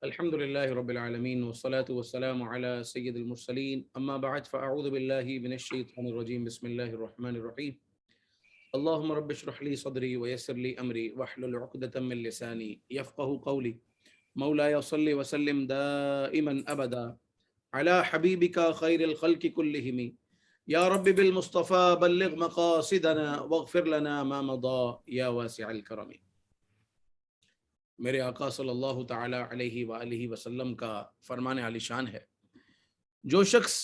الحمد لله رب العالمين والصلاة والسلام على سيد المرسلين أما بعد فأعوذ بالله من الشيطان الرجيم بسم الله الرحمن الرحيم اللهم رب اشرح لي صدري ويسر لي أمري واحلل عقدة من لساني يفقه قولي مولاي صل وسلم دائما أبدا على حبيبك خير الخلق كلهم يا رب بالمصطفى بلغ مقاصدنا واغفر لنا ما مضى يا واسع الكرم۔ میرے آقا صلی اللہ تعالی علیہ وآلہ وسلم کا فرمان عالی شان ہے، جو شخص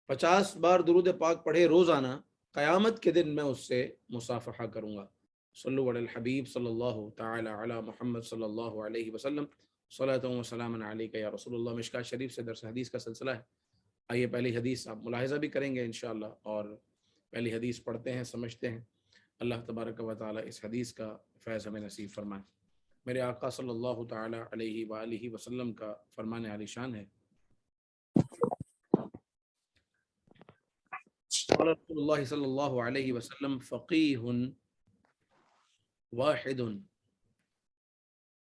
50 بار درود پاک پڑھے روزانہ، قیامت کے دن میں اس سے مصافحہ کروں گا۔ صلو علی الحبیب صلی اللہ تعالی علی محمد صلی اللہ علیہ وسلم، صلاۃ و سلام علیک یا رسول اللہ۔ مشکوٰۃ شریف سے درس حدیث کا سلسلہ ہے۔ آئیے پہلی حدیث آپ ملاحظہ بھی کریں گے انشاءاللہ، اور پہلی حدیث پڑھتے ہیں، سمجھتے ہیں۔ اللہ تبارک و تعالی اس حدیث کا فیض ہمیں نصیب فرمائے۔ میرے آقا صلی اللہ تعالی علیہ وآلہ وسلم کا فرمان عالی شان ہے، قال رسول اللہ صلی اللہ علیہ وسلم فقیہ واحد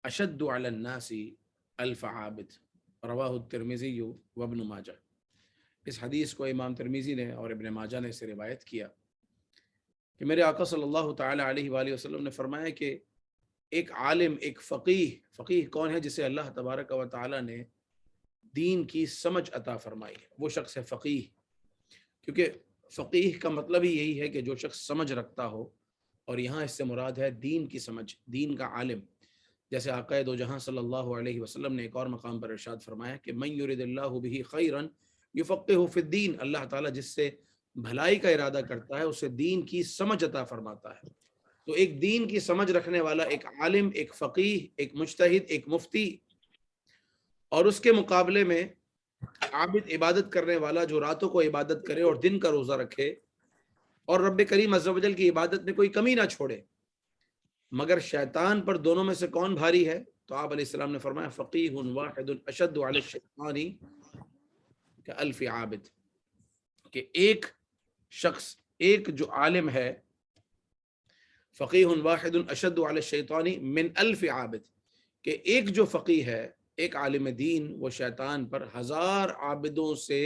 اشد علی الناس الف عابد، رواہ الترمذی وابن ماجہ۔ اس حدیث کو امام ترمذی نے اور ابن ماجہ نے سے روایت کیا کہ میرے آقا صلی اللہ تعالی علیہ وآلہ وسلم نے فرمایا کہ ایک عالم، ایک فقیہ کون ہے؟ جسے اللہ تبارک و تعالی نے دین کی سمجھ عطا فرمائی ہے، وہ شخص ہے فقیہ۔ کیونکہ فقیہ کا مطلب ہی یہی ہے کہ جو شخص سمجھ رکھتا ہو، اور یہاں اس سے مراد ہے دین کی سمجھ، دین کا عالم۔ جیسے آقا دو جہاں صلی اللہ علیہ وسلم نے ایک اور مقام پر ارشاد فرمایا کہ من یرد اللہ بہ خیرا یفقہہ فی الدین، اللہ تعالیٰ جس سے بھلائی کا ارادہ کرتا ہے اسے دین کی سمجھ عطا فرماتا ہے۔ تو ایک دین کی سمجھ رکھنے والا، ایک عالم، ایک فقیہ، ایک مجتہد، ایک مفتی، اور اس کے مقابلے میں عابد، عبادت کرنے والا جو راتوں کو عبادت کرے اور دن کا روزہ رکھے اور رب کریم عز و جل کی عبادت میں کوئی کمی نہ چھوڑے، مگر شیطان پر دونوں میں سے کون بھاری ہے؟ تو آپ علیہ السلام نے فرمایا فقیہ واحد اشد علی الشیطان کالف عابد، کہ ایک شخص، ایک جو عالم ہے، فقیہ واحد اشد علی الشیطان من الف عابد، کہ ایک جو فقیہ ہے، ایک عالم دین، وہ شیطان پر 1000 عابدوں سے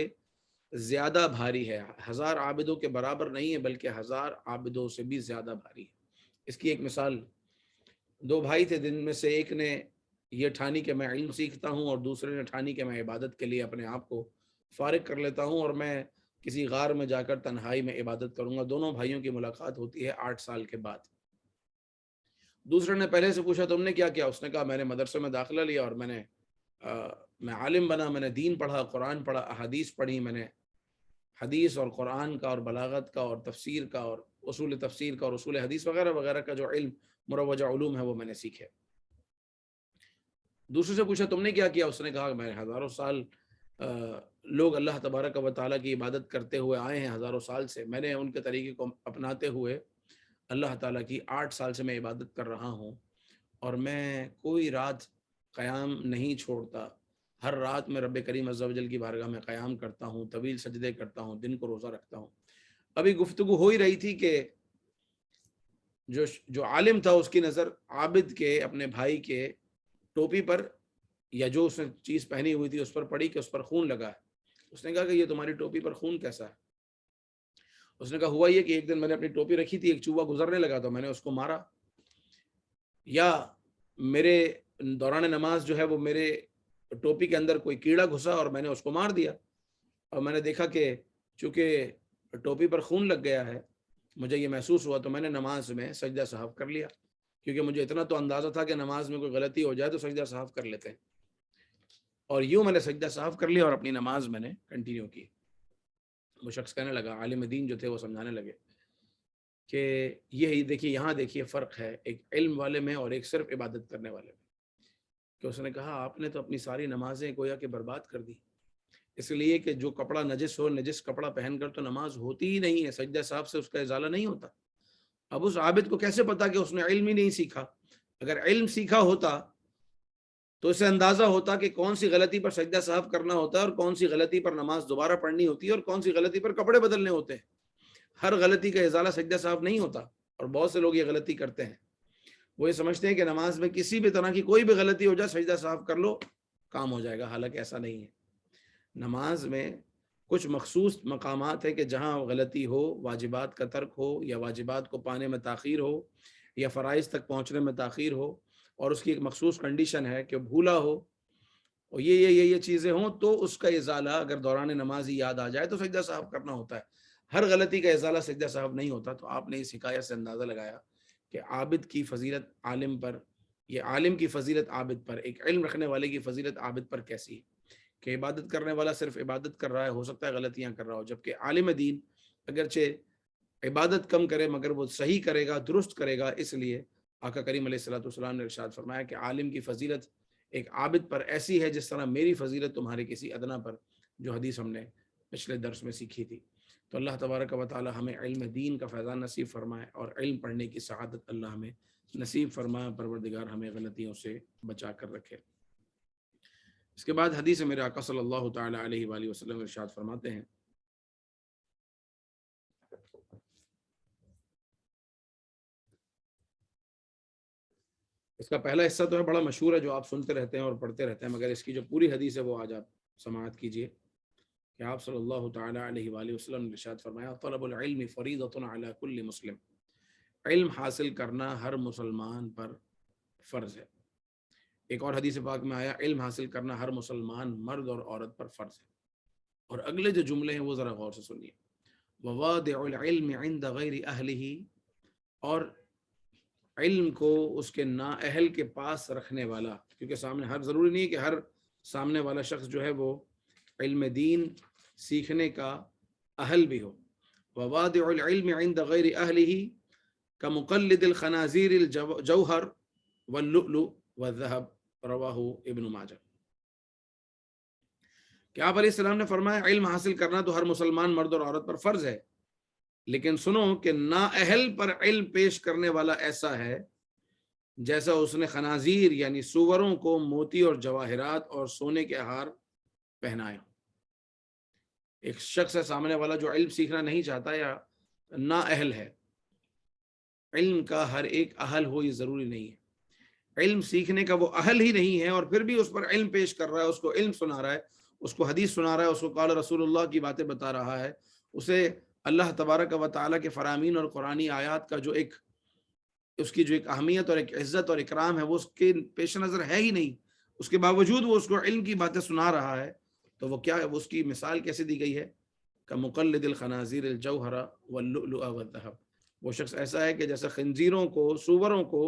زیادہ بھاری ہے۔ 1000 عابدوں کے برابر نہیں ہے، بلکہ 1000 عابدوں سے بھی زیادہ بھاری ہے۔ اس کی ایک مثال، دو بھائی تھے، جن میں سے ایک نے یہ ٹھانی کہ میں علم سیکھتا ہوں، اور دوسرے نے ٹھانی کہ میں عبادت کے لیے اپنے آپ کو فارغ کر لیتا ہوں اور میں کسی غار میں جا کر تنہائی میں عبادت کروں گا۔ دونوں بھائیوں کی ملاقات ہوتی ہے 8 سال کے بعد۔ دوسرے نے پہلے سے پوچھا تم نے کیا کیا؟ اس نے کہا میں نے مدرسے میں داخلہ لیا اور میں عالم بنا، میں نے دین پڑھا، قرآن پڑھا، احادیث پڑھی، میں نے حدیث اور قرآن کا اور بلاغت کا اور تفسیر کا اور اصول تفسیر کا اور اصول حدیث وغیرہ وغیرہ کا جو علم، مروجہ علوم ہے، وہ میں نے سیکھے۔ دوسرے سے پوچھا تم نے کیا کیا؟ اس نے کہا میں ہزاروں سال لوگ اللہ تبارک و تعالیٰ کی عبادت کرتے ہوئے آئے ہیں، ہزاروں سال سے، میں نے ان کے طریقے کو اپناتے ہوئے اللہ تعالیٰ کی 8 سال سے میں عبادت کر رہا ہوں، اور میں کوئی رات قیام نہیں چھوڑتا، ہر رات میں رب کریم عز و جل کی بارگاہ میں قیام کرتا ہوں، طویل سجدے کرتا ہوں، دن کو روزہ رکھتا ہوں۔ ابھی گفتگو ہو ہی رہی تھی کہ جو عالم تھا اس کی نظر عابد کے، اپنے بھائی کے ٹوپی پر، یا جو اس نے چیز پہنی ہوئی تھی اس پر پڑی کہ اس پر خون لگا ہے۔ اس نے کہا کہ یہ تمہاری ٹوپی پر خون کیسا ہے؟ اس نے کہا ہوا یہ کہ ایک دن میں نے اپنی ٹوپی رکھی تھی، ایک چوہا گزرنے لگا تو میں نے اس کو مارا، یا میرے دوران نماز جو ہے وہ میرے ٹوپی کے اندر کوئی کیڑا گھسا اور میں نے اس کو مار دیا، اور میں نے دیکھا کہ چونکہ ٹوپی پر خون لگ گیا ہے، مجھے یہ محسوس ہوا تو میں نے نماز میں سجدہ سہو کر لیا، کیونکہ مجھے اتنا تو اندازہ تھا کہ نماز میں کوئی غلطی ہو جائے تو سجدہ سہو کر لیتے ہیں، اور یوں میں نے سجدہ سہو کر لیا اور اپنی نماز میں نے کنٹینیو کی۔ وہ شخص کہنے لگا، عالم دین جو تھے وہ سمجھانے لگے کہ یہ دیکھیے، یہاں دیکھیے فرق ہے ایک علم والے میں اور ایک صرف عبادت کرنے والے میں۔ کہ اس نے کہا آپ نے تو اپنی ساری نمازیں گویا کہ برباد کر دی، اس لیے کہ جو کپڑا نجس ہو، نجس کپڑا پہن کر تو نماز ہوتی ہی نہیں ہے، سجدہ صاحب سے اس کا ازالہ نہیں ہوتا۔ اب اس عابد کو کیسے پتا کہ اس نے علم ہی نہیں سیکھا؟ اگر علم سیکھا ہوتا تو اسے اندازہ ہوتا کہ کون سی غلطی پر سجدہ صاحب کرنا ہوتا ہے اور کون سی غلطی پر نماز دوبارہ پڑھنی ہوتی ہے اور کون سی غلطی پر کپڑے بدلنے ہوتے ہیں۔ ہر غلطی کا ازالہ سجدہ صاحب نہیں ہوتا، اور بہت سے لوگ یہ غلطی کرتے ہیں، وہ یہ سمجھتے ہیں کہ نماز میں کسی بھی طرح کی کوئی بھی غلطی ہو جائے سجدہ صاحب کر لو کام ہو جائے گا، حالانکہ ایسا نہیں ہے۔ نماز میں کچھ مخصوص مقامات ہیں کہ جہاں غلطی ہو، واجبات کا ترک ہو، یا واجبات کو پانے میں تاخیر ہو، یا فرائض تک پہنچنے میں تاخیر ہو، اور اس کی ایک مخصوص کنڈیشن ہے کہ بھولا ہو اور یہ چیزیں ہوں، تو اس کا ازالہ اگر دوران نماز ہی یاد آ جائے تو سجدہ سہو کرنا ہوتا ہے۔ ہر غلطی کا ازالہ سجدہ سہو نہیں ہوتا۔ تو آپ نے اس حکایت سے اندازہ لگایا کہ عابد کی فضیلت عالم پر، یہ عالم کی فضیلت عابد پر، ایک علم رکھنے والے کی فضیلت عابد پر کیسی ہے کہ عبادت کرنے والا صرف عبادت کر رہا ہے، ہو سکتا ہے غلطیاں کر رہا ہو، جبکہ عالم دین اگرچہ عبادت کم کرے مگر وہ صحیح کرے گا، درست کرے گا۔ اس لیے آقا کریم علیہ الصلوۃ والسلام نے ارشاد فرمایا کہ عالم کی فضیلت ایک عابد پر ایسی ہے جس طرح میری فضیلت تمہارے کسی ادنا پر، جو حدیث ہم نے پچھلے درس میں سیکھی تھی۔ تو اللہ تبارک و تعالی ہمیں علم دین کا فیضان نصیب فرمائے اور علم پڑھنے کی سعادت اللہ ہمیں نصیب فرمائے، پروردگار ہمیں غلطیوں سے بچا کر رکھے۔ اس کے بعد حدیث میرے آقا صلی اللہ تعالی علیہ وآلہ وسلم ارشاد فرماتے ہیں، اس کا پہلا حصہ تو ہے بڑا مشہور ہے جو آپ سنتے رہتے ہیں اور پڑھتے رہتے ہیں، مگر اس کی جو پوری حدیث ہے وہ آج آپ سماعت کیجئے کہ آپ صلی اللہ تعالی علیہ وآلہ وسلم نے ارشاد فرمایا، طلب العلم فریضۃ علی کل مسلم، علم حاصل کرنا ہر مسلمان پر فرض ہے۔ ایک اور حدیث پاک میں آیا، علم حاصل کرنا ہر مسلمان مرد اور عورت پر فرض ہے۔ اور اگلے جو جملے ہیں وہ ذرا غور سے سنیے، ووادع العلم عند غیر اہلہ، اور علم کو اس کے نااہل کے پاس رکھنے والا، کیونکہ سامنے ہر ضروری نہیں ہے کہ ہر سامنے والا شخص جو ہے وہ علم دین سیکھنے کا اہل بھی ہو۔ ووادع العلم عند غیر اہلہ کمقلد الخنازیر الجوہر واللؤلؤ والذہب، رواہ ابن ماجہ۔ کہ آپ علیہ السلام نے فرمایا علم حاصل کرنا تو ہر مسلمان مرد اور عورت پر فرض ہے، لیکن سنو کہ نااہل پر علم پیش کرنے والا ایسا ہے جیسا اس نے خنازیر یعنی سوروں کو موتی اور جواہرات اور سونے کے ہار پہنائے۔ ایک شخص ہے سامنے والا جو علم سیکھنا نہیں چاہتا یا نااہل ہے، علم کا ہر ایک اہل ہو یہ ضروری نہیں ہے، علم سیکھنے کا وہ اہل ہی نہیں ہے اور پھر بھی اس پر علم پیش کر رہا ہے، اس کو علم سنا رہا ہے، اس کو حدیث سنا رہا ہے، اس کو قال رسول اللہ کی باتیں بتا رہا ہے، اسے اللہ تبارک و تعالیٰ کے فرامین اور قرآنی آیات کا جو ایک اس کی جو ایک اہمیت اور ایک عزت اور اکرام ہے وہ اس کے پیش نظر ہے ہی نہیں، اس کے باوجود وہ اس کو علم کی باتیں سنا رہا ہے، تو وہ کیا ہے، اس کی مثال کیسے دی گئی ہے، کمقلد الخنازیر الجوہر واللؤلؤ والذہب، وہ شخص ایسا ہے کہ جیسے خنزیروں کو، سوروں کو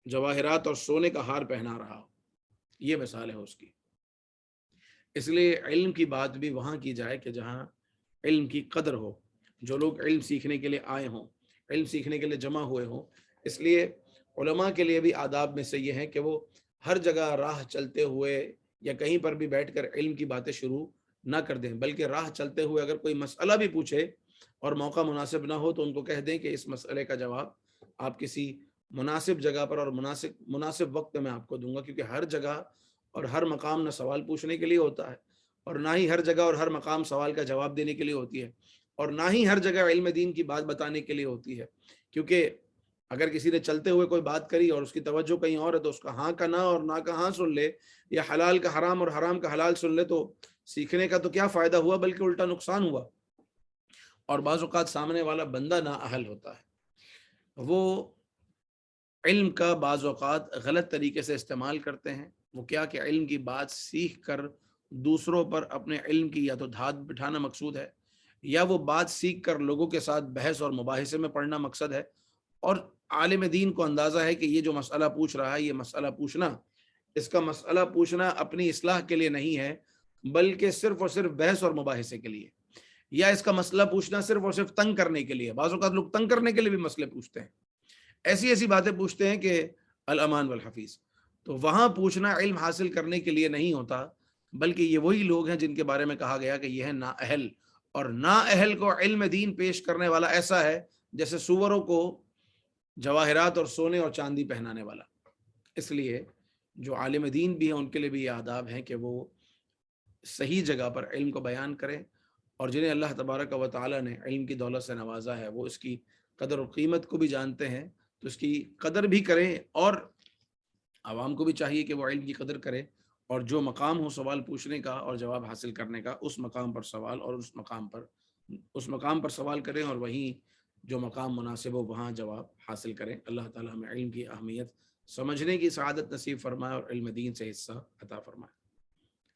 جواہرات اور سونے کا ہار پہنا رہا ہو، یہ مثال ہے اس کی۔ اس لیے علم کی بات بھی وہاں کی جائے کہ جہاں علم کی قدر ہو، جو لوگ علم سیکھنے کے لیے آئے ہوں، علم سیکھنے کے لیے جمع ہوئے ہوں۔ اس لیے علماء کے لیے بھی آداب میں سے یہ ہے کہ وہ ہر جگہ راہ چلتے ہوئے یا کہیں پر بھی بیٹھ کر علم کی باتیں شروع نہ کر دیں، بلکہ راہ چلتے ہوئے اگر کوئی مسئلہ بھی پوچھے اور موقع مناسب نہ ہو تو ان کو کہہ دیں کہ اس مسئلے کا جواب آپ کسی مناسب جگہ پر اور مناسب وقت میں آپ کو دوں گا، کیونکہ ہر جگہ اور ہر مقام نہ سوال پوچھنے کے لیے ہوتا ہے، اور نہ ہی ہر جگہ اور ہر مقام سوال کا جواب دینے کے لیے ہوتی ہے، اور نہ ہی ہر جگہ علم دین کی بات بتانے کے لیے ہوتی ہے، کیونکہ اگر کسی نے چلتے ہوئے کوئی بات کری اور اس کی توجہ کہیں اور ہے تو اس کا ہاں کا نہ اور نہ کا ہاں سن لے، یا حلال کا حرام اور حرام کا حلال سن لے، تو سیکھنے کا تو کیا فائدہ ہوا بلکہ الٹا نقصان ہوا۔ اور بعض اوقات سامنے والا بندہ نااہل ہوتا ہے، وہ علم کا بعض اوقات غلط طریقے سے استعمال کرتے ہیں۔ وہ کیا کہ علم کی بات سیکھ کر دوسروں پر اپنے علم کی یا تو دھات بٹھانا مقصود ہے، یا وہ بات سیکھ کر لوگوں کے ساتھ بحث اور مباحثے میں پڑھنا مقصد ہے، اور عالم دین کو اندازہ ہے کہ یہ جو مسئلہ پوچھ رہا ہے، یہ مسئلہ پوچھنا، اس کا مسئلہ پوچھنا اپنی اصلاح کے لیے نہیں ہے بلکہ صرف اور صرف بحث اور مباحثے کے لیے، یا اس کا مسئلہ پوچھنا صرف اور صرف تنگ کرنے کے لیے۔ بعض اوقات لوگ تنگ کرنے کے لیے بھی مسئلے پوچھتے ہیں، ایسی باتیں پوچھتے ہیں کہ الامان والحفیظ، تو وہاں پوچھنا علم حاصل کرنے کے لیے نہیں ہوتا، بلکہ یہ وہی لوگ ہیں جن کے بارے میں کہا گیا کہ یہ ہے نااہل، اور نااہل کو علم دین پیش کرنے والا ایسا ہے جیسے سوروں کو جواہرات اور سونے اور چاندی پہنانے والا۔ اس لیے جو عالم دین بھی ہیں ان کے لیے بھی یہ آداب ہیں کہ وہ صحیح جگہ پر علم کو بیان کریں، اور جنہیں اللہ تبارک و تعالی نے علم کی دولت سے نوازا ہے وہ اس کی قدر و قیمت کو بھی جانتے ہیں، تو اس کی قدر بھی کریں اور عوام کو بھی چاہیے کہ وہ علم کی قدر کرے، اور جو مقام ہو سوال پوچھنے کا اور جواب حاصل کرنے کا، اس مقام پر سوال اور اس مقام پر سوال کریں، اور وہیں جو مقام مناسب ہو وہاں جواب حاصل کریں۔ اللہ تعالیٰ ہمیں علم کی اہمیت سمجھنے کی سعادت نصیب فرمائے اور علم دین سے حصہ عطا فرمائے۔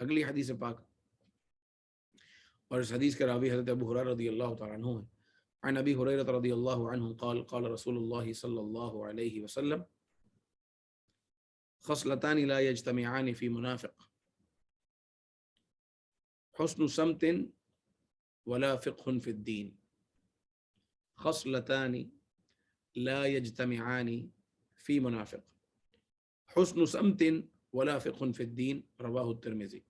اگلی حدیث پاک، اور اس حدیث کے راوی حضرت ابو ہریرہ رضی اللہ تعالیٰ عنہ ہیں۔ عن ابی ہریرہ رضی اللہ عنہ قال قال رسول اللہ صلی اللہ علیہ وسلم خصلتان لا يجتمعان في منافق، حسن سمت ولا فقه في الدين۔ خصلتان لا يجتمعان في منافق، حسن سمت ولا فقه في الدين، رواہ الترمذی۔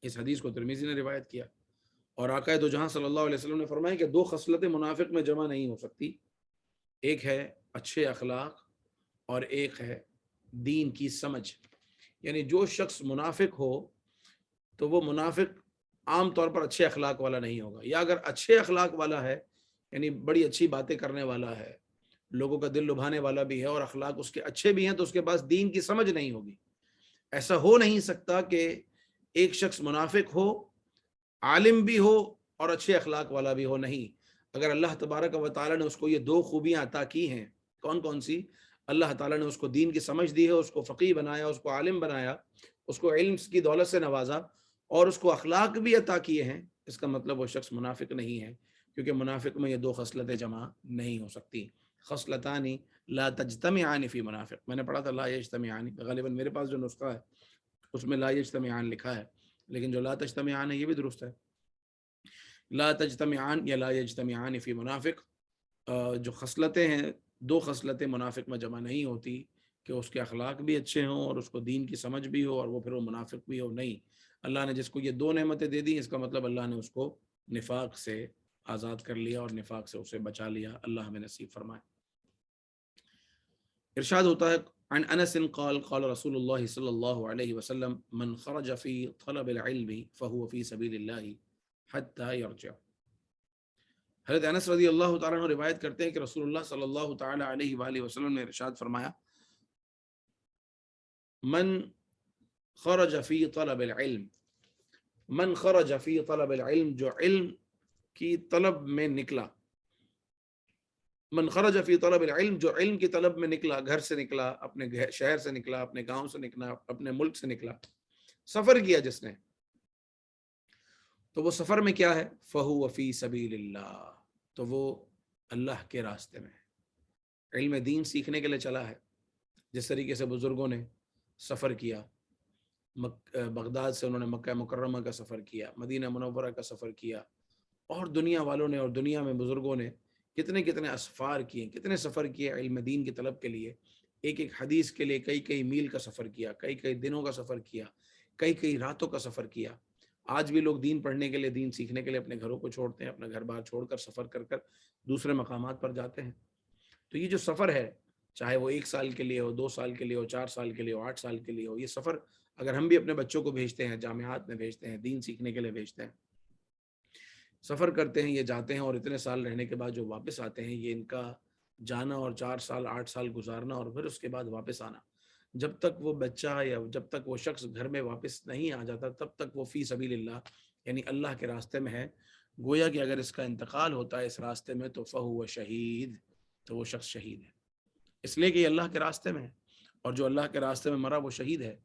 اس حدیث کو ترمذی نے روایت کیا، اور آقا دو جہاں صلی اللہ علیہ وسلم نے فرمایا کہ دو خصلتیں منافق میں جمع نہیں ہو سکتی، ایک ہے اچھے اخلاق اور ایک ہے دین کی سمجھ۔ یعنی جو شخص منافق ہو تو وہ منافق عام طور پر اچھے اخلاق والا نہیں ہوگا، یا اگر اچھے اخلاق والا ہے یعنی بڑی اچھی باتیں کرنے والا ہے، لوگوں کا دل لبھانے والا بھی ہے اور اخلاق اس کے اچھے بھی ہیں، تو اس کے پاس دین کی سمجھ نہیں ہوگی۔ ایسا ہو نہیں سکتا کہ ایک شخص منافق ہو، عالم بھی ہو اور اچھے اخلاق والا بھی ہو، نہیں۔ اگر اللہ تبارک و تعالیٰ نے اس کو یہ دو خوبیاں عطا کی ہیں، کون کون سی؟ اللہ تعالیٰ نے اس کو دین کی سمجھ دی ہے، اس کو فقیہ بنایا، اس کو عالم بنایا، اس کو علم کی دولت سے نوازا، اور اس کو اخلاق بھی عطا کیے ہیں، اس کا مطلب وہ شخص منافق نہیں ہے، کیونکہ منافق میں یہ دو خصلتیں جمع نہیں ہو سکتی۔ خصلتان لا تجتمعان فی منافق، میں نے پڑھا تھا لا یجتمعان، غالباً میرے پاس جو نسخہ ہے اس میں لا یجتمعان لکھا ہے، لیکن جو لا تجتمعان ہے یہ بھی درست ہے۔ لا تجتمعان یا لا یجتمعان فی منافق، جو خصلتیں ہیں، دو خصلتیں منافق میں جمع نہیں ہوتی، کہ اس کے اخلاق بھی اچھے ہوں اور اس کو دین کی سمجھ بھی ہو اور وہ پھر وہ منافق بھی ہو، نہیں۔ اللہ نے جس کو یہ دو نعمتیں دے دی، اس کا مطلب اللہ نے اس کو نفاق سے آزاد کر لیا اور نفاق سے اسے بچا لیا۔ اللہ ہمیں نصیب فرمائے۔ ارشاد ہوتا ہے عن انس قال قال رسول اللہ صلی اللہ علیہ وسلم من خرج فی طلب العلم فهو فی سبیل اللہ حتی یرجع۔ حضرت انس رضی اللہ تعالیٰ عنہ روایت کرتے ہیں کہ رسول اللہ صلی اللہ تعالیٰ علیہ وآلہ وسلم نے ارشاد فرمایا من خرج فی طلب العلم، من خرج فی طلب العلم، جو علم کی طلب میں نکلا، من خرج فی طلب العلم، جو علم کی طلب میں نکلا، گھر سے نکلا، اپنے شہر سے نکلا، اپنے گاؤں سے نکلا، اپنے ملک سے نکلا، سفر کیا جس نے، تو وہ سفر میں کیا ہے؟ فَهُوَ فِي سَبِيلِ اللَّهِ، تو وہ اللہ کے راستے میں ہے، علم دین سیکھنے کے لیے چلا ہے۔ جس طریقے سے بزرگوں نے سفر کیا، بغداد سے انہوں نے مکہ مکرمہ کا سفر کیا، مدینہ منورہ کا سفر کیا، اور دنیا والوں نے اور دنیا میں بزرگوں نے کتنے کتنے اسفار کیے، کتنے سفر کیے علم دین کی طلب کے لیے، ایک ایک حدیث کے لیے کئی کئی میل کا سفر کیا، کئی کئی دنوں کا سفر کیا، کئی کئی راتوں کا سفر کیا۔ آج بھی لوگ دین پڑھنے کے لیے، دین سیکھنے کے لیے اپنے گھروں کو چھوڑتے ہیں، اپنا گھر بار چھوڑ کر سفر کر کر دوسرے مقامات پر جاتے ہیں۔ تو یہ جو سفر ہے، چاہے وہ 1 سال کے لیے ہو، 2 سال کے لیے ہو، 4 سال کے لیے ہو، 8 سال کے لیے ہو، یہ سفر اگر ہم بھی اپنے بچوں کو بھیجتے ہیں، جامعات میں بھیجتے ہیں، دین سیکھنے کے لیے بھیجتے ہیں، سفر کرتے ہیں، یہ جاتے ہیں اور اتنے سال رہنے کے بعد جو واپس آتے ہیں، یہ ان کا جانا اور 4 سال 8 سال گزارنا اور پھر اس کے بعد واپس آنا، جب تک وہ بچہ یا جب تک وہ شخص گھر میں واپس نہیں آ جاتا، تب تک وہ فی سبیل اللہ، یعنی اللہ کے راستے میں ہے۔ گویا کہ اگر اس کا انتقال ہوتا ہے اس راستے میں تو فہو شہید، تو وہ شخص شہید ہے، اس لیے کہ یہ اللہ کے راستے میں ہے، اور جو اللہ کے راستے میں مرا وہ شہید ہے،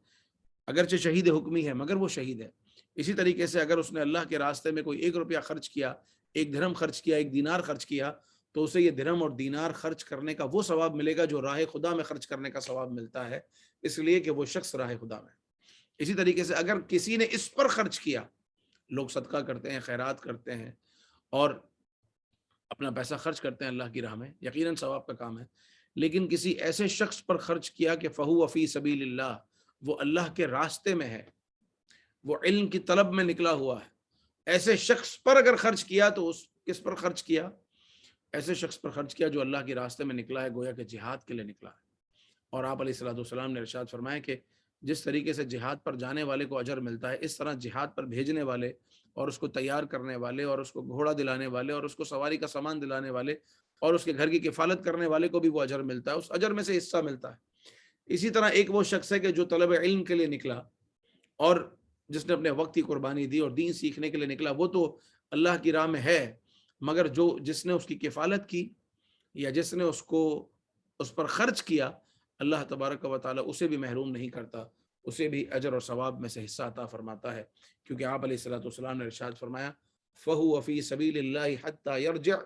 اگرچہ شہید حکمی ہے مگر وہ شہید ہے۔ اسی طریقے سے اگر اس نے اللہ کے راستے میں کوئی 1 روپیہ خرچ کیا، 1 درہم خرچ کیا، 1 دینار خرچ کیا، تو اسے یہ درہم اور دینار خرچ کرنے کا وہ ثواب ملے گا جو راہ خدا میں خرچ کرنے کا ثواب ملتا ہے، اس لیے کہ وہ شخص راہ خدا میں۔ اسی طریقے سے اگر کسی نے اس پر خرچ کیا، لوگ صدقہ کرتے ہیں، خیرات کرتے ہیں اور اپنا پیسہ خرچ کرتے ہیں اللہ کی راہ میں، یقیناً ثواب کا کام ہے، لیکن کسی ایسے شخص پر خرچ کیا کہ فہو فی سبیل اللہ، وہ اللہ کے راستے میں ہے، وہ علم کی طلب میں نکلا ہوا ہے، ایسے شخص پر اگر خرچ کیا تو اس کس پر خرچ کیا؟ ایسے شخص پر خرچ کیا جو اللہ کے راستے میں نکلا ہے، گویا کہ جہاد کے لیے نکلا ہے۔ اور آپ علیہ الصلوۃ والسلام نے ارشاد فرمایا کہ جس طریقے سے جہاد پر جانے والے کو اجر ملتا ہے، اس طرح جہاد پر بھیجنے والے اور اس کو تیار کرنے والے اور اس کو گھوڑا دلانے والے اور اس کو سواری کا سامان دلانے والے اور اس کے گھر کی کفالت کرنے والے کو بھی وہ اجر ملتا ہے، اس اجر میں سے حصہ ملتا ہے۔ اسی طرح ایک وہ شخص ہے کہ جو طلب علم کے لیے نکلا اور جس نے اپنے وقت کی قربانی دی اور دین سیکھنے کے لیے نکلا، وہ تو اللہ کی راہ میں ہے، مگر جس نے اس کی کفالت کی یا جس نے اس پر خرچ کیا، اللہ تبارک و تعالیٰ اسے بھی محروم نہیں کرتا، اسے بھی اجر اور ثواب میں سے حصہ عطا فرماتا ہے، کیونکہ آپ علیہ الصلوۃ والسلام نے ارشاد فرمایا فَهُوَ فِي سَبِيلِ اللَّهِ حَتَّى يَرْجِعْ،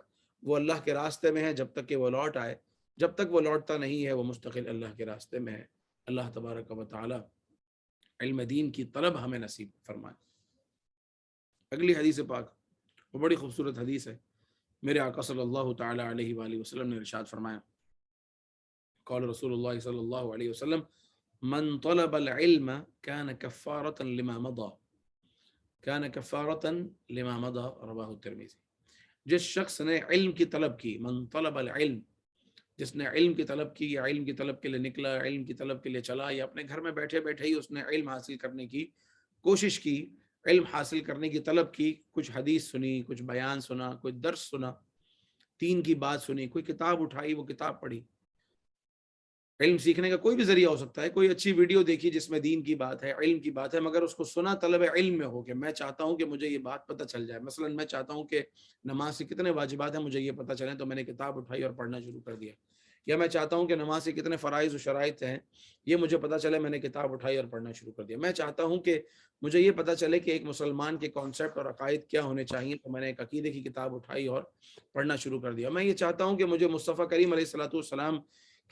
وہ اللہ کے راستے میں ہے جب تک کہ وہ لوٹ آئے، جب تک وہ لوٹتا نہیں ہے وہ مستقل اللہ کے راستے میں ہے۔ اللہ تبارک و تعالیٰ علم دین کی طلب ہمیں نصیب فرمائے۔ اگلی حدیث پاک وہ بڑی خوبصورت حدیث ہے۔ میرے آقا صلی اللہ تعالی علیہ وآلہ وسلم نے ارشاد فرمایا، قال رسول اللہ صلی اللہ علیہ وسلم من طلب العلم كان كفارة لما مضى، كان كفارة لما مضى، رواه الترمذی۔ جس شخص نے علم کی طلب کی، من طلب العلم، جس نے علم کی طلب کی یا علم کی طلب کے لیے نکلا، علم کی طلب کے لیے چلا، یا اپنے گھر میں بیٹھے بیٹھے ہی اس نے علم حاصل کرنے کی کوشش کی، علم حاصل کرنے کی طلب کی، کچھ حدیث سنی، کچھ بیان سنا، کوئی درس سنا، دین کی بات سنی، کوئی کتاب اٹھائی، وہ کتاب پڑھی۔ علم سیکھنے کا کوئی بھی ذریعہ ہو سکتا ہے، کوئی اچھی ویڈیو دیکھی جس میں دین کی بات ہے، علم کی بات ہے، مگر اس کو سنا طلب علم میں ہو کہ میں چاہتا ہوں کہ مجھے یہ بات پتہ چل جائے، مثلا میں چاہتا ہوں کہ نماز سے کتنے واجبات ہیں مجھے یہ پتہ چلیں، تو میں نے کتاب اٹھائی اور پڑھنا شروع کر دیا، یا میں چاہتا ہوں کہ نماز سے کتنے فرائض و شرائط ہیں یہ مجھے پتہ چلے، میں نے کتاب اٹھائی اور پڑھنا شروع کر دیا۔ میں چاہتا ہوں کہ مجھے یہ پتہ چلے کہ ایک مسلمان کے کانسیپٹ اور عقائد کیا ہونے چاہیے، تو میں نے ایک عقیدے کی کتاب اٹھائی اور پڑھنا شروع کر دیا۔ میں یہ چاہتا ہوں کہ مجھے مصطفیٰ کریم علیہ الصلوۃ والسلام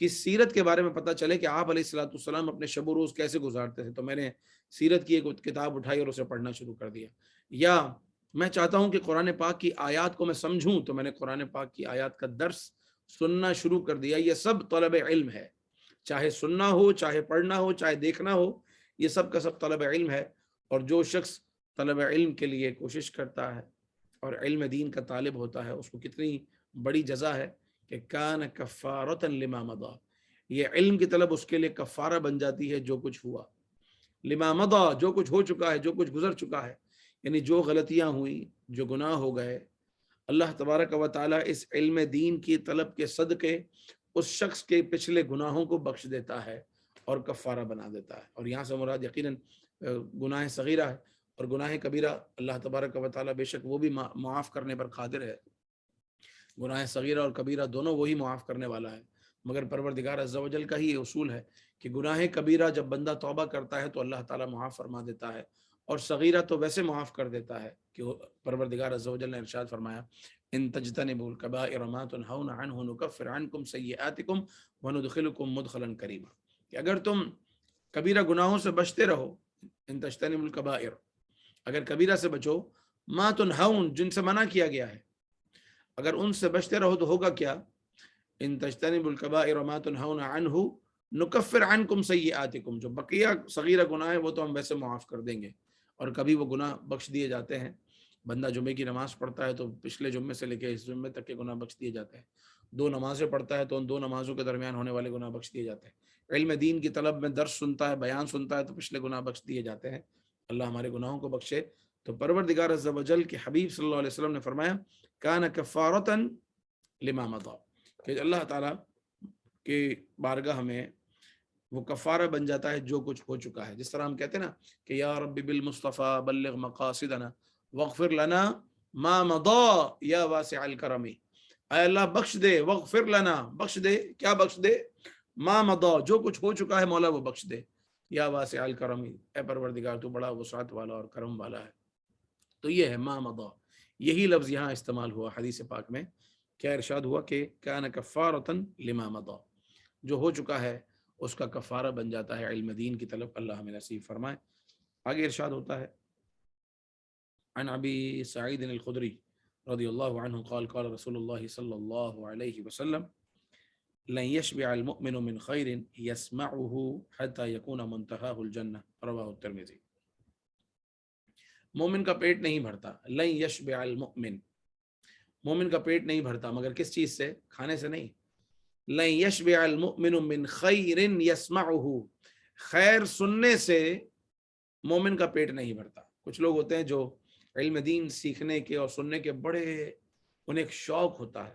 کی سیرت کے بارے میں پتہ چلے کہ آپ علیہ الصلوۃ والسلام اپنے شب و روز کیسے گزارتے تھے، تو میں نے سیرت کی ایک کتاب اٹھائی اور اسے پڑھنا شروع کر دیا۔ یا میں چاہتا ہوں کہ قرآن پاک کی آیات کو میں سمجھوں، تو میں نے قرآن پاک کی آیات کا درس سننا شروع کر دیا۔ یہ سب طلب علم ہے، چاہے سننا ہو، چاہے پڑھنا ہو، چاہے دیکھنا ہو، یہ سب کا سب طلب علم ہے۔ اور جو شخص طلب علم کے لیے کوشش کرتا ہے اور علم دین کا طالب ہوتا ہے، اس کو کتنی بڑی جزا ہے کہ کان کفارۃ لما مضی، یہ علم کی طلب اس کے لیے کفارہ بن جاتی ہے جو کچھ ہوا، لما مضی، جو کچھ ہو چکا ہے، جو کچھ گزر چکا ہے، یعنی جو غلطیاں ہوئیں، جو گناہ ہو گئے، اللہ تبارک و تعالیٰ اس علم دین کی طلب کے صدقے اس شخص کے پچھلے گناہوں کو بخش دیتا ہے اور کفارہ بنا دیتا ہے۔ اور یہاں سے مراد یقیناً گناہ صغیرہ ہے، اور گناہ کبیرہ اللہ تبارک و تعالیٰ بے شک وہ بھی معاف کرنے پر قادر ہے۔ گناہ صغیرہ اور کبیرہ دونوں وہی معاف کرنے والا ہے، مگر پروردگار عز و جل کا ہی یہ اصول ہے کہ گناہ کبیرہ جب بندہ توبہ کرتا ہے تو اللہ تعالیٰ معاف فرما دیتا ہے، اور صغیرہ تو ویسے معاف کر دیتا ہے کہ پروردگار عز و جل نے ارشاد فرمایا ان تجتنبوا الکبائر ما تنہون عنہ نکفر عنکم سیئاتکم وندخلکم مدخلا کریما، کہ اگر تم کبیرہ گناہوں سے بچتے رہو، ان تجتنبوا الکبائر، اگر کبیرہ سے بچو، ما تنہون، جن سے منع کیا گیا ہے، اگر ان سے بچتے رہو تو ہوگا کیا، ان تجتنبوا الکبائر ما تنہون عنہ نکفر عنکم سیئاتکم، جو بقیہ صغیرہ گناہ ہیں وہ تو ہم ویسے معاف کر دیں گے، اور کبھی وہ گناہ بخش دیے جاتے ہیں۔ بندہ جمعے کی نماز پڑھتا ہے تو پچھلے جمعے سے لے کے اس جمعے تک کے گناہ بخش دیے جاتے ہیں، دو نمازیں پڑھتا ہے تو ان دو نمازوں کے درمیان ہونے والے گناہ بخش دیے جاتے ہیں، علم دین کی طلب میں درس سنتا ہے، بیان سنتا ہے تو پچھلے گناہ بخش دیے جاتے ہیں۔ اللہ ہمارے گناہوں کو بخشے۔ تو پروردگار عز و جل کے حبیب صلی اللہ علیہ وسلم نے فرمایا کان کفارۃ لما مضی، کہ اللہ تعالیٰ کی بارگاہ میں وہ کفارہ بن جاتا ہے جو کچھ ہو چکا ہے۔ جس طرح ہم کہتے ہیں نا کہ یا رب بالمصطفیٰ بلغ مقاصدنا واغفر لنا ما مضی یا واسع الکرم، اے اللہ بخش دے، واغفر لنا، بخش دے، کیا بخش دے، ما مضی، جو کچھ ہو چکا ہے مولا وہ بخش دے، یا واسع الکرم، اے پروردگار تو بڑا وسعت والا اور کرم والا ہے۔ تو یہ ہے ما مضی، یہی لفظ یہاں استعمال ہوا حدیث پاک میں، کیا ارشاد ہوا کہ کان کفارۃ لما مضی، جو ہو چکا ہے اس کا کفارہ بن جاتا ہے علم دین کی طلب، اللہ ہمیں نصیب فرمائے۔ آگے ارشاد ہوتا ہے عن ابی سعید الخدری رضی اللہ عنہ قال قال رسول اللہ صلی اللہ علیہ وسلم لن يشبع المؤمن من خیر يسمعه حتى يكون منتهاه الجنہ، رواہ الترمذی۔ مومن کا پیٹ نہیں بھرتا، لن يشبع المؤمن، مومن کا پیٹ نہیں بھرتا، مگر کس چیز سے؟ کھانے سے نہیں۔ لن يشبع المؤمن من خیر يسمعه، خیر سننے سے مومن کا پیٹ نہیں بھرتا۔ کچھ لوگ ہوتے ہیں جو علم دین سیکھنے کے اور سننے کے بڑے انہیں ایک شوق ہوتا ہے،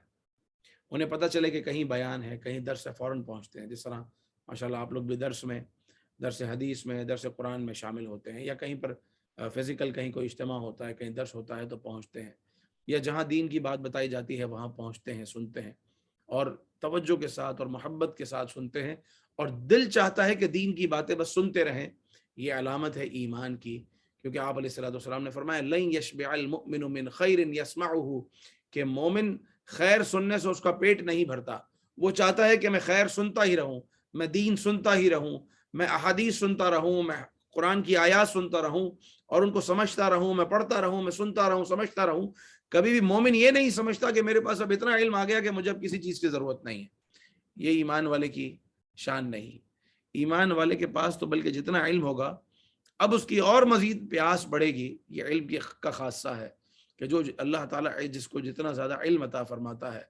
انہیں پتہ چلے کہ کہیں بیان ہے، کہیں درس ہے، فوراً پہنچتے ہیں۔ جس طرح ماشاءاللہ آپ لوگ بھی درس حدیث میں، درس قرآن میں شامل ہوتے ہیں، یا کہیں پر فزیکل کہیں کوئی اجتماع ہوتا ہے، کہیں درس ہوتا ہے تو پہنچتے ہیں، یا جہاں دین کی بات بتائی جاتی ہے وہاں پہنچتے ہیں، سنتے ہیں، اور توجہ کے ساتھ اور محبت کے ساتھ سنتے ہیں، اور دل چاہتا ہے کہ دین کی باتیں بس سنتے رہیں۔ یہ علامت ہے ایمان کی، کیونکہ آپ علیہ الصلوۃ والسلام نے فرمایا لن یشبع المؤمن من خیر یسمعہ، کہ مومن خیر سننے سے اس کا پیٹ نہیں بھرتا، وہ چاہتا ہے کہ میں خیر سنتا ہی رہوں، میں دین سنتا ہی رہوں، میں احادیث سنتا رہوں، میں قرآن کی آیات سنتا رہوں اور ان کو سمجھتا رہوں، میں پڑھتا رہوں، میں سنتا رہوں، سمجھتا رہوں۔ کبھی بھی مومن یہ نہیں سمجھتا کہ میرے پاس اب اتنا علم آ گیا کہ مجھے اب کسی چیز کی ضرورت نہیں ہے۔ یہ ایمان والے کی شان نہیں۔ ایمان والے کے پاس تو بلکہ جتنا علم ہوگا اب اس کی اور مزید پیاس بڑھے گی۔ یہ علم کا خاصہ ہے کہ جو اللہ تعالیٰ جس کو جتنا زیادہ علم عطا فرماتا ہے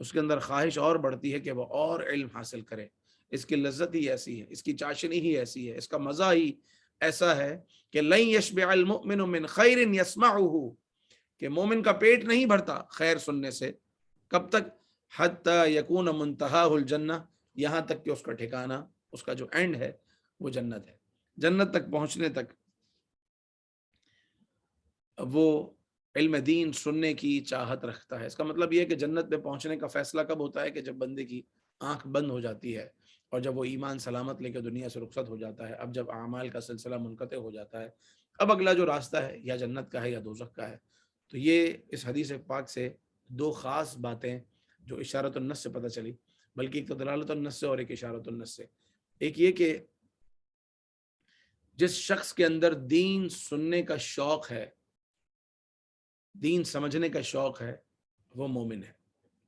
اس کے اندر خواہش اور بڑھتی ہے کہ وہ اور علم حاصل کرے۔ اس کی لذت ہی ایسی ہے، اس کی چاشنی ہی ایسی ہے، اس کا مزہ ہی ایسا ہے کہ لن یشبع المؤمن من خیر یسمعہ، کہ مومن کا پیٹ نہیں بھرتا خیر سننے سے۔ کب تک؟ حتی یکون منتہاہ الجنہ، یہاں تک کہ اس کا ٹھکانہ، اس کا جو اینڈ ہے وہ جنت ہے۔ جنت تک پہنچنے تک وہ علم دین سننے کی چاہت رکھتا ہے۔ اس کا مطلب یہ ہے کہ جنت پہ پہنچنے کا فیصلہ کب ہوتا ہے؟ کہ جب بندے کی آنکھ بند ہو جاتی ہے اور جب وہ ایمان سلامت لے کے دنیا سے رخصت ہو جاتا ہے۔ اب جب اعمال کا سلسلہ منقطع ہو جاتا ہے، اب اگلا جو راستہ ہے یا جنت کا ہے یا دوزخ کا ہے۔ تو یہ اس حدیث پاک سے دو خاص باتیں جو اشارۃ النص سے پتہ چلی، بلکہ ایک تو دلالت النص سے اور ایک اشارۃ النص سے۔ ایک یہ کہ جس شخص کے اندر دین سننے کا شوق ہے، دین سمجھنے کا شوق ہے، وہ مومن ہے۔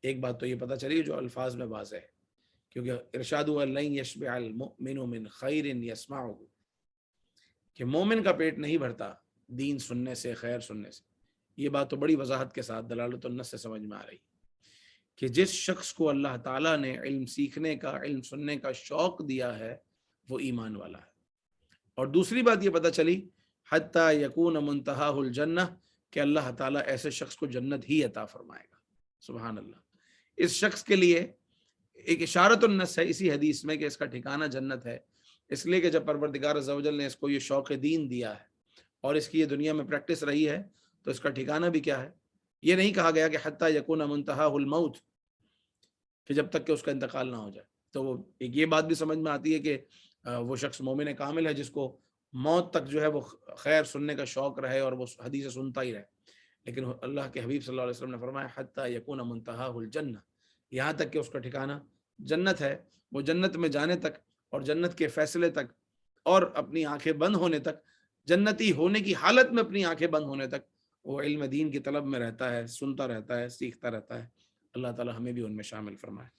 ایک بات تو یہ پتہ چلی جو الفاظ میں واضح ہے، کیونکہ ارشاد ہوا لن یشبع المؤمن من خیر یسمعہ، کہ مومن کا پیٹ نہیں بھرتا دین سننے سے، خیر سننے سے۔ یہ بات تو بڑی وضاحت کے ساتھ دلالت النص سے سمجھ میں آ رہی کہ جس شخص کو اللہ تعالیٰ نے علم سیکھنے کا، علم سننے کا شوق دیا ہے وہ ایمان والا ہے۔ اور دوسری بات یہ پتہ چلی حتی یکون منتہاہ الجنہ، کہ اللہ تعالیٰ ایسے شخص کو جنت ہی عطا فرمائے گا۔ سبحان اللہ۔ اس شخص کے لیے ایک اشارۃ النص ہے اسی حدیث میں کہ اس کا ٹھکانہ جنت ہے، اس لیے کہ جب پروردگار عز و جل نے اس کو یہ شوق دین دیا ہے اور اس کی یہ دنیا میں پریکٹس رہی ہے، تو اس کا ٹھکانہ بھی کیا ہے؟ یہ نہیں کہا گیا کہ حتی یکون منتہاہ الموت، کہ جب تک کہ اس کا انتقال نہ ہو جائے۔ تو وہ ایک یہ بات بھی سمجھ میں آتی ہے کہ وہ شخص مومن کامل ہے جس کو موت تک جو ہے وہ خیر سننے کا شوق رہے اور وہ حدیث سنتا ہی رہے۔ لیکن اللہ کے حبیب صلی اللہ علیہ وسلم نے فرمایا حتی یکون منتہاہ الجنہ، یہاں تک کہ اس کا ٹھکانہ جنت ہے۔ وہ جنت میں جانے تک اور جنت کے فیصلے تک اور اپنی آنکھیں بند ہونے تک، جنتی ہونے کی حالت میں اپنی آنکھیں بند ہونے تک وہ علم دین کی طلب میں رہتا ہے، سنتا رہتا ہے، سیکھتا رہتا ہے۔ اللہ تعالی ہمیں بھی ان میں شامل فرمائے۔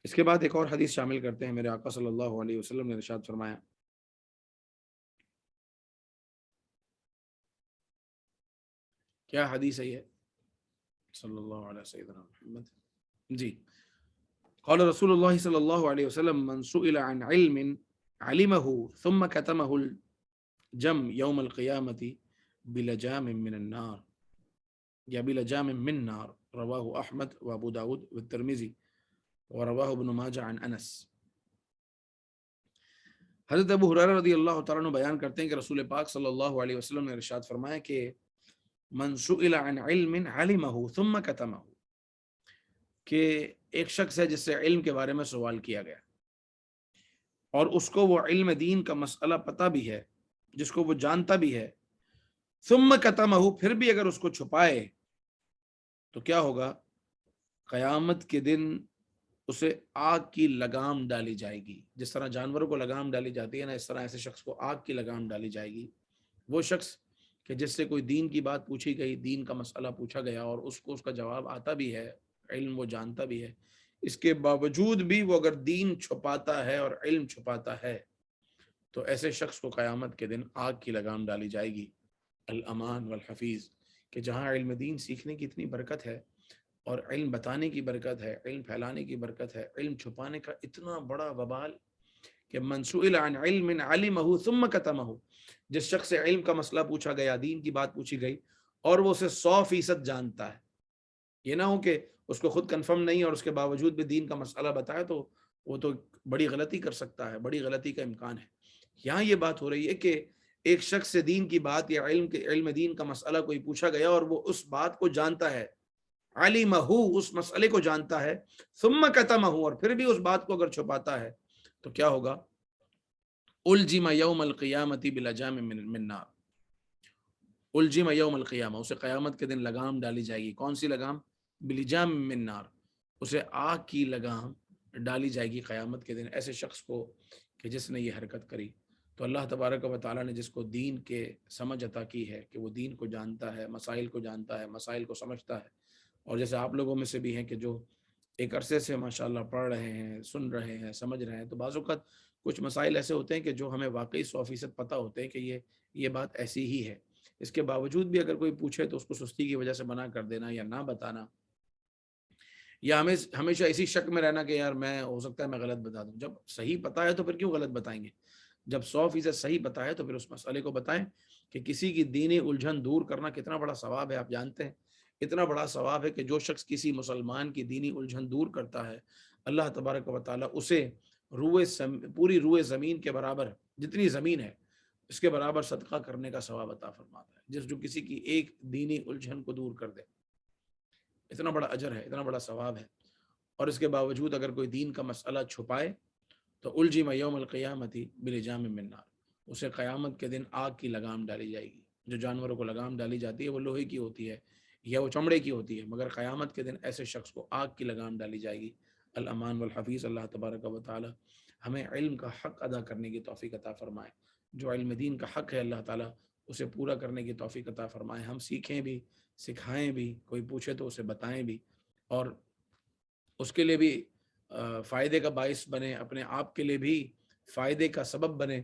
اس کے بعد ایک اور حدیث شامل کرتے ہیں۔ میرے آقا صلی اللہ علیہ وسلم نے ارشاد فرمایا، کیا حدیث ہے یہ؟ صلی اللہ علیہ سیدنا محمد جی، قال رسول اللہ صلی اللہ علیہ وسلم من سئل عن علم علمه ثم كتمه الجم يوم القيامة بلجام من النار، یا بلجام من نار، رواہ احمد و ابو داود والترمذی ورواہ ابن ماجہ عن انس۔ حضرت ابو ہریرہ رضی اللہ تعالیٰ عنہ بیان کرتے ہیں کہ رسول پاک صلی اللہ علیہ وسلم نے ارشاد فرمایا کہ من سئل عن علم علمه ثم كتمه، کہ ایک شخص ہے جس سے علم کے بارے میں سوال کیا گیا اور اس کو وہ علم دین کا مسئلہ پتہ بھی ہے، جس کو وہ جانتا بھی ہے، ثم كتمه، پھر بھی اگر اس کو چھپائے تو کیا ہوگا؟ قیامت کے دن اسے آگ کی لگام ڈالی جائے گی۔ جس طرح جانوروں کو لگام ڈالی جاتی ہے نا، اس طرح ایسے شخص کو آگ کی لگام ڈالی جائے گی۔ وہ شخص کہ جس سے کوئی دین کی بات پوچھی گئی، دین کا مسئلہ پوچھا گیا اور اس کو اس کا جواب آتا بھی ہے، علم وہ جانتا بھی ہے، اس کے باوجود بھی وہ اگر دین چھپاتا ہے اور علم چھپاتا ہے تو ایسے شخص کو قیامت کے دن آگ کی لگام ڈالی جائے گی۔ الامان والحفیظ، کہ جہاں علم دین سیکھنے کی اتنی برکت ہے اور علم بتانے کی برکت ہے، علم پھیلانے کی برکت ہے، علم چھپانے کا اتنا بڑا وبال کہ من سئل عن علم علمه ثم كتمه، جس شخص سے علم کا مسئلہ پوچھا گیا، دین کی بات پوچھی گئی اور وہ اسے 100% جانتا ہے۔ یہ نہ ہو کہ اس کو خود کنفرم نہیں اور اس کے باوجود بھی دین کا مسئلہ بتائے تو وہ تو بڑی غلطی کر سکتا ہے، بڑی غلطی کا امکان ہے۔ یہاں یہ بات ہو رہی ہے کہ ایک شخص سے دین کی بات یا علم دین کا مسئلہ کوئی پوچھا گیا اور وہ اس بات کو جانتا ہے، علمہ، اس مسئلے کو جانتا ہے، ثم کتمہ، اور پھر بھی اس بات کو اگر چھپاتا ہے تو کیا ہوگا؟ الجم یوم القیامت بلجام من نار، الجم یوم القیامہ، اسے قیامت کے دن لگام ڈالی جائے گی۔ کون سی لگام؟ بلجام من نار، اسے آگ کی لگام ڈالی جائے گی قیامت کے دن ایسے شخص کو کہ جس نے یہ حرکت کری۔ تو اللہ تبارک و تعالیٰ نے جس کو دین کے سمجھ عطا کی ہے کہ وہ دین کو جانتا ہے، مسائل کو جانتا ہے، مسائل کو سمجھتا ہے، اور جیسے آپ لوگوں میں سے بھی ہیں کہ جو ایک عرصے سے ماشاءاللہ پڑھ رہے ہیں، سن رہے ہیں، سمجھ رہے ہیں، تو بعض اوقات کچھ مسائل ایسے ہوتے ہیں کہ جو ہمیں واقعی 100% پتہ ہوتے ہیں کہ یہ بات ایسی ہی ہے، اس کے باوجود بھی اگر کوئی پوچھے تو اس کو سستی کی وجہ سے منع کر دینا یا نہ بتانا، یا ہمیشہ اسی شک میں رہنا کہ یار میں ہو سکتا ہے میں غلط بتا دوں۔ جب صحیح پتا ہے تو پھر کیوں غلط بتائیں گے؟ جب 100% صحیح پتا ہے تو پھر اس مسئلے کو بتائیں کہ کسی کی دینی الجھن دور کرنا کتنا بڑا ثواب ہے، آپ جانتے ہیں اتنا بڑا ثواب ہے کہ جو شخص کسی مسلمان کی دینی الجھن دور کرتا ہے، اللہ تبارک و تعالیٰ اسے پوری روئے زمین کے برابر، جتنی زمین ہے اس کے برابر صدقہ کرنے کا ثواب عطا فرماتا ہے، جو کسی کی ایک دینی الجھن کو دور کر دے۔ اتنا بڑا اجر ہے، اتنا بڑا ثواب ہے، اور اس کے باوجود اگر کوئی دین کا مسئلہ چھپائے تو الجم یوم القیامت بلجام من نار، اسے قیامت کے دن آگ کی لگام ڈالی جائے گی۔ جو جانوروں کو لگام ڈالی جاتی ہے وہ لوہے کی ہوتی ہے یا وہ چمڑے کی ہوتی ہے، مگر قیامت کے دن ایسے شخص کو آگ کی لگام ڈالی جائے گی۔ الامان والحفیظ اللہ تبارک و تعالی ہمیں علم کا حق ادا کرنے کی توفیق عطا فرمائے، جو علم دین کا حق ہے اللہ تعالیٰ اسے پورا کرنے کی توفیق عطا فرمائے، ہم سیکھیں بھی، سکھائیں بھی، کوئی پوچھے تو اسے بتائیں بھی، اور اس کے لیے بھی فائدے کا باعث بنے، اپنے آپ کے لیے بھی فائدے کا سبب بنے،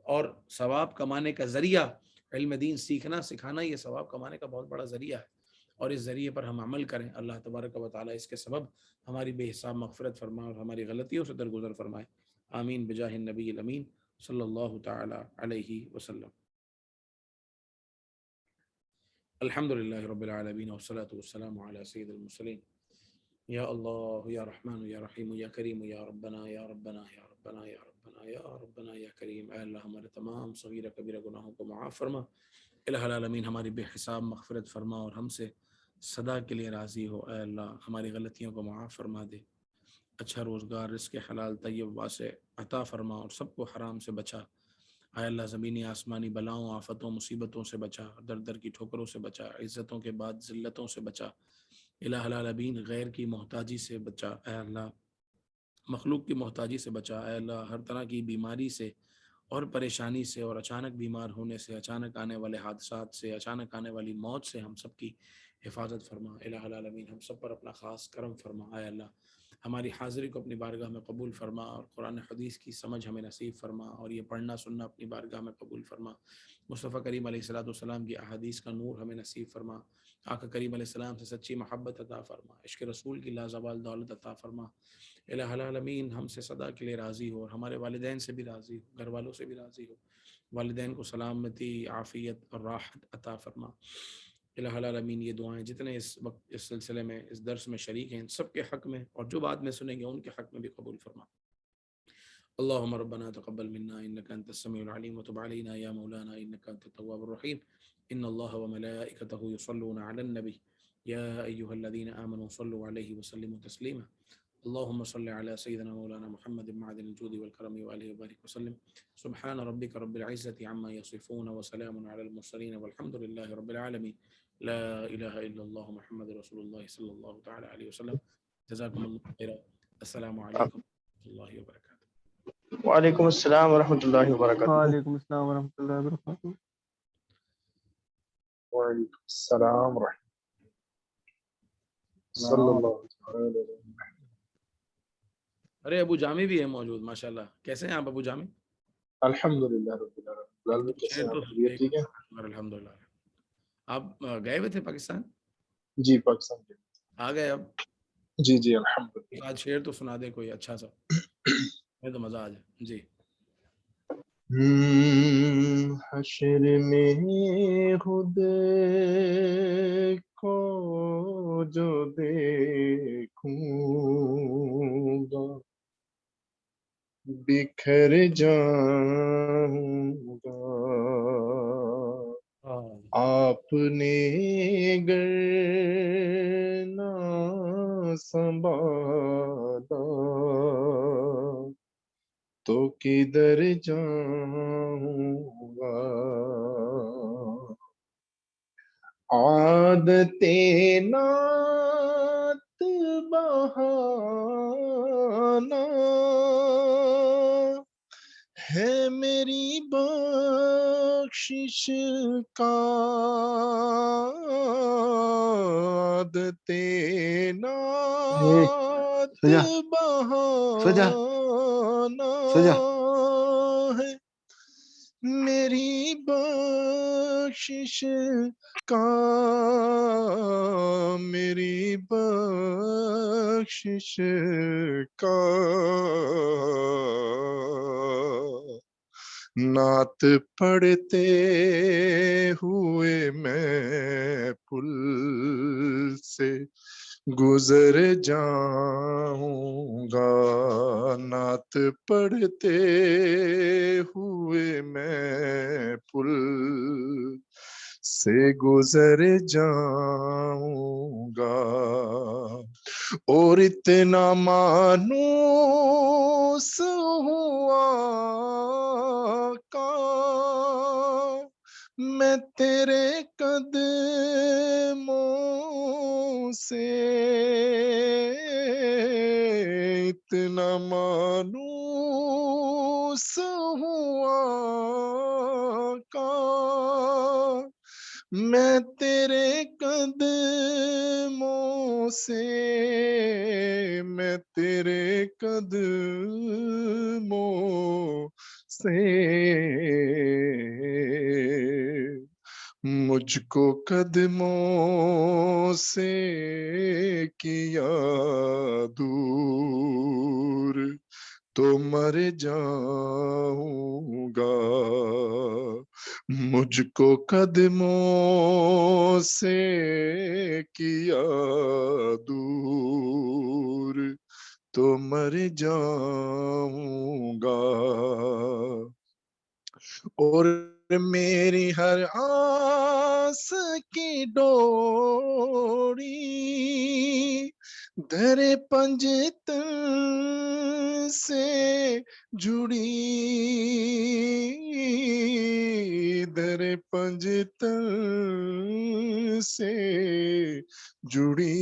اور ثواب کمانے کا ذریعہ علم دین سیکھنا سکھانا یہ ثواب کمانے کا بہت بڑا ذریعہ ہے، اور اس ذریعے پر ہم عمل کریں۔ اللہ تبارک و تعالیٰ اس کے سبب ہماری بے حساب مغفرت فرمائے اور ہماری غلطیوں سے درگزر فرمائے، آمین بجاہ النبی الامین صلی اللہ تعالی علیہ وسلم۔ الحمد للہ رب العالمین والصلاة والسلام علی سید المرسلین، یا اللہ یا رحمان یا رحیم یا کریم یا ربنا یا ربنا یا ربنا یا ربنا یا ربنا یا کریم، اے اللہ ہمارے تمام صغیرہ کبیرہ گناہوں کو معاف فرما، الہ العالمین ہماری بے حساب مغفرت فرما اور ہم سے صدا کے لیے راضی ہو، اے اللہ ہماری غلطیوں کو معاف فرما دے، اچھا روزگار، رزق حلال طیب واسع عطا فرما اور سب کو حرام سے بچا، اے اللہ زمینی آسمانی بلاؤں، آفتوں، مصیبتوں سے بچا، در در کی ٹھوکروں سے بچا، عزتوں کے بعد ذلتوں سے بچا، الہ العالمین غیر کی محتاجی سے بچا، اے اللہ مخلوق کی محتاجی سے بچا، اے اللہ ہر طرح کی بیماری سے اور پریشانی سے اور اچانک بیمار ہونے سے، اچانک آنے والے حادثات سے، اچانک آنے والی موت سے ہم سب کی حفاظت فرما، الہ العالمین ہم سب پر اپنا خاص کرم فرما، اے اللہ ہماری حاضری کو اپنی بارگاہ میں قبول فرما اور قرآن حدیث کی سمجھ ہمیں نصیب فرما اور یہ پڑھنا سننا اپنی بارگاہ میں قبول فرما، مصطفیٰ کریم علیہ الصلوۃ والسلام کی احادیث کا نور ہمیں نصیب فرما، آقا کریم علیہ السلام سے سچی محبت عطا فرما، عشق رسول کی لازوال دولت عطا فرما، الہ العالمین ہم سے صدا کے لیے راضی ہو اور ہمارے والدین سے بھی راضی ہو، گھر والوں سے بھی راضی ہو، والدین کو سلامتی، عافیت اور راحت عطا فرما، الہ العالمین یہ دعائیں جتنے اس وقت اس سلسلے میں اس درس میں شریک ہیں سب کے حق میں اور جو بعد میں سنیں گے ان کے حق میں بھی قبول فرما۔ اللهم ربنا تقبل منا انك انت السميع العليم وتب علينا يا مولانا انك انت التواب الرحيم، ان الله وملائكته يصلون على النبي يا ايها الذين امنوا صلوا عليه وسلموا تسليما، اللهم صل على سيدنا مولانا محمد معدن الجود والكرم وآله وبارك وسلم، سبحان ربك رب العزة عما يصفون وسلام على المرسلين والحمد لله رب العالمين، لا إله إلا الله محمد رسول الله صلى الله تعالى عليه وسلم، جزاكم الله خيرا، السلام عليكم ورحمة الله وبركاته۔ وعلیکم السلام ورحمۃ اللہ وبرکاتہ۔ وعلیکم السلام ورحمۃ اللہ وبرکاتہ۔ وعلیکم السلام ورحمۃ اللہ صلی اللہ علیہ وسلم۔ ارے ابو جامی بھی ہے موجود، ماشاءاللہ، کیسے ہیں آپ ابو جامی؟ الحمدللہ رب العالمین، کیسے ہیں آپ؟ ٹھیک ہے الحمدللہ۔ آپ گئے ہوئے تھے پاکستان؟ جی پاکستان کے آ گئے اب؟ جی جی الحمدللہ۔ آج شعر تو سنا دے کوئی اچھا سا، میں تو مزہ آ جائے جی۔ حشر میں خود کو جو دیکھوں گا بکھر جاؤں گا. آپ نے گر نہ سنبھالا تو کدھر جاؤں گا. عادت نعت بہانا ہے میری بخشش کا. عادت نعت سجا بہانا سجا ہے میری بخشش کا. میری بخشش کا. نعت پڑھتے ہوئے میں پل سے گزر جاؤں گا. نعت پڑھتے ہوئے میں پل سے گزر جاؤں گا. اور اتنا مانوس ہوا کا میں تیرے قدموں سے. اتنا مانوس ہوا کا میں تیرے قدموں سے. میں تیرے قدموں سے. مجھ کو قدموں سے کیا دور تو مر جاؤں گا. مجھ کو قدموں سے کیا دور تو مر جاؤں گا. اور میری ہر آس کی ڈوری در پنجتن سے جڑی. در پنجتن سے جڑی.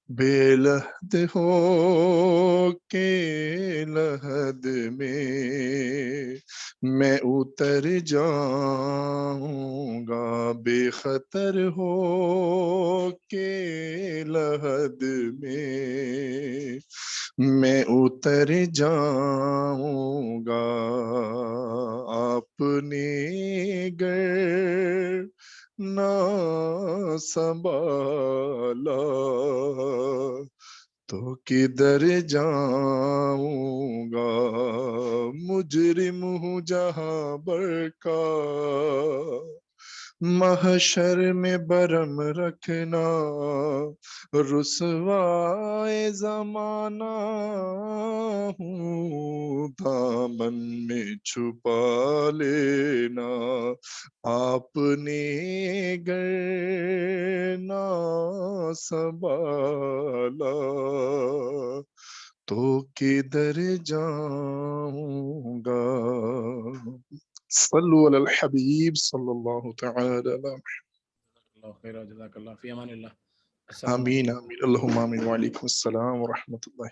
بے لحد ہو کے لحد میں اتر جاؤں گا. بے خطر ہو کے لحد میں اتر جاؤں گا. آپ نے گر نہ سنبھالا تو کدھر جاؤں گا. مجرم ہوں جہاں بر کا محشر میں برم رکھنا. رسوائے زمانہ ہوں دامن میں چھپا لینا. آپ نے گر نہ سنبھالا تو کدھر جاؤں گا. صلو علی الحبیب صلی اللہ تعالی علی اللہ خیر و جزاک اللہ فی امان اللہ. السلام آمین علیکم. آمین اللہم آمین. وعلیکم السلام ورحمۃ اللہ.